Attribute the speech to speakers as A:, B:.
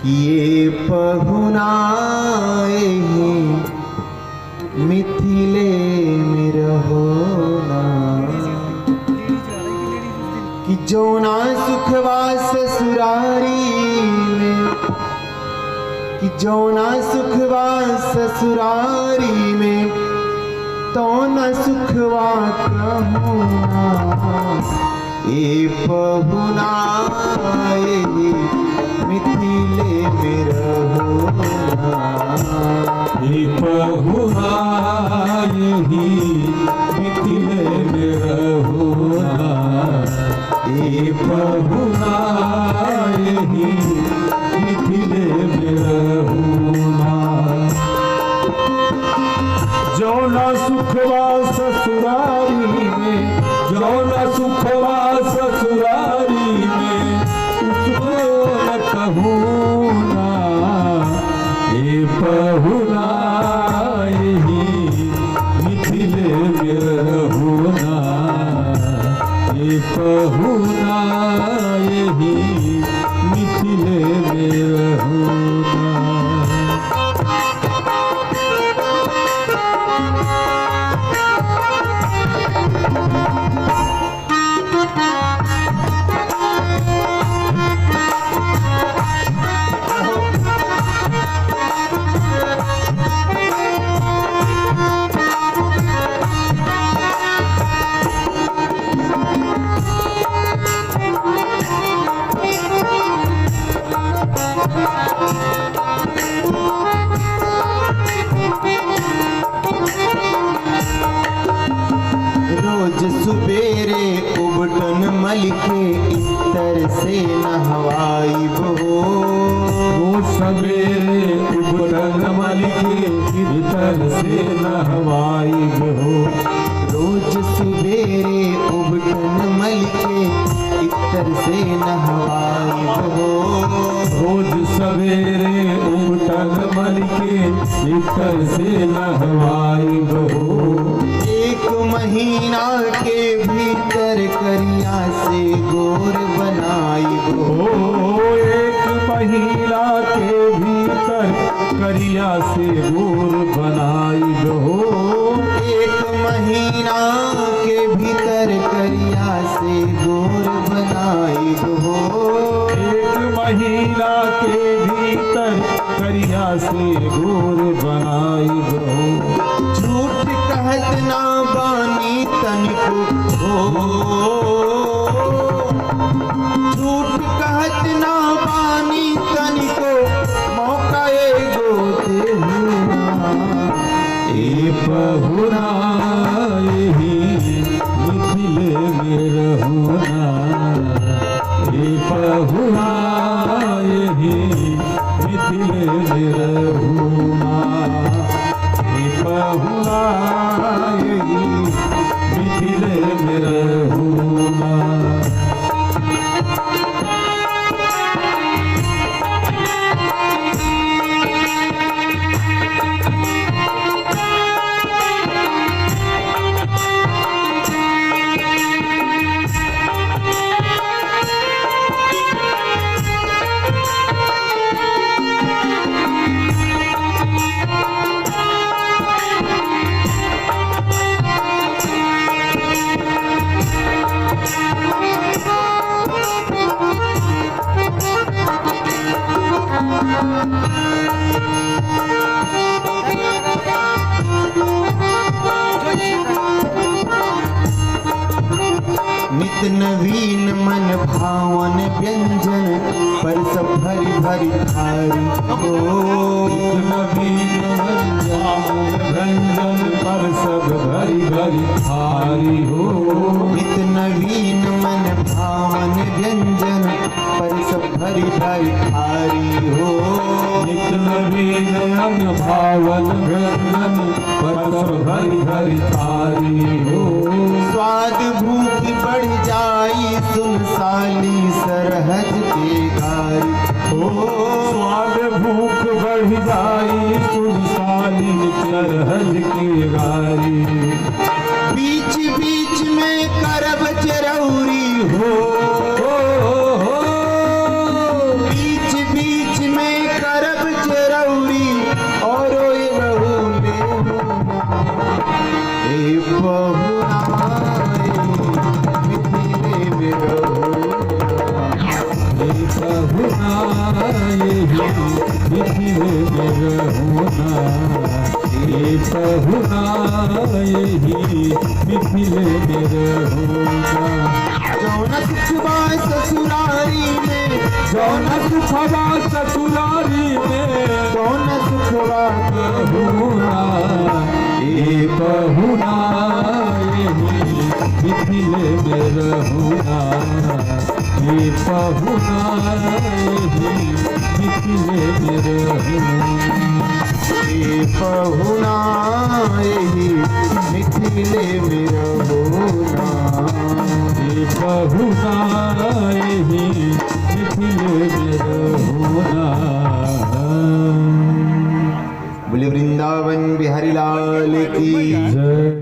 A: ये पहुनाए मिथिले में रहोना कि जोना सुखवा ससुरारी में, कि जोना सुखवा ससुरारी में तो न सुखवा कहूना। ये पहुनाए मिथिले में रहोना,
B: ये पहुनाए मिथिले में रहोना, ये पहुनाए मिथिले में रहोना। जौना सुखवा ससुरारी में, जौना सुखवा ससुरारी में उसको न कहूना। ये पहुनाए मिथिले में रहोना, ये पहुनाए मिथिले में रहोना।
A: रोज सुबेरे उबटन मल के इतर से नहवाई बो।
B: रोज सवेरे उबटन मल के इतर से नहवाई बो।
A: रोज सुबेरे उबटन मल के इतर से नहवाई बो।
B: रोज सवेरे उबटन मल के इतर से नहवाई बो।
A: एक महीना के भीतर करिया से गोर बनाई बो।
B: एक महीना के भीतर करिया से गोर बनाई बो।
A: एक महीना के भीतर करिया से गोर बनाई बो।
B: एक महीना के भीतर करिया से गोर बनाई बो।
A: झूठ कहत ना बानी तनिको हो, झूठ कहत ना बानी तनिको मौका एगो देहुना।
B: ये पहुनाए मिथिले में रहोना, ये पहुनाए मिथिले में रहोना, ये पहुनाए मिथिले में रहोना।
A: नित नवीन मन भावन व्यंजन पर सब भरी भरी थारी हो।
B: नवीन व्यंजन पर सब भरी भरी थारी हो।
A: नित नवीन मन भावन व्यंजन पर सब भरी भरी थारी हो।
B: नित नवीन अंग भावन व्यंजन पर सब भरी भरी थारी हो।
A: स्वाद भूख बढ़ जाई सुनसाली सरहद के गारी हो।
B: स्वाद भूख बढ़ जाई सुनसाली सरहद की गारी।
A: बीच बीच में करब चरौरी हो, बीच बीच में
B: पहुना यही मिथिले में रहुना ये पहुना यही मिथिले में रहुना
A: जौन सुखबा ससुरारी में
B: जौन सुखबा ससुरारी में
A: जौन सुखबा
B: पहुना ये पहुना यही मिथिले में रहुना ये पहुना यही मिथिले में रहुना
A: ये पहुना यही मिथिले में रहुना
B: ये पहुना यही मिथिले में रहुना
A: बोले वृंदावन बिहारी लाल की
B: जय।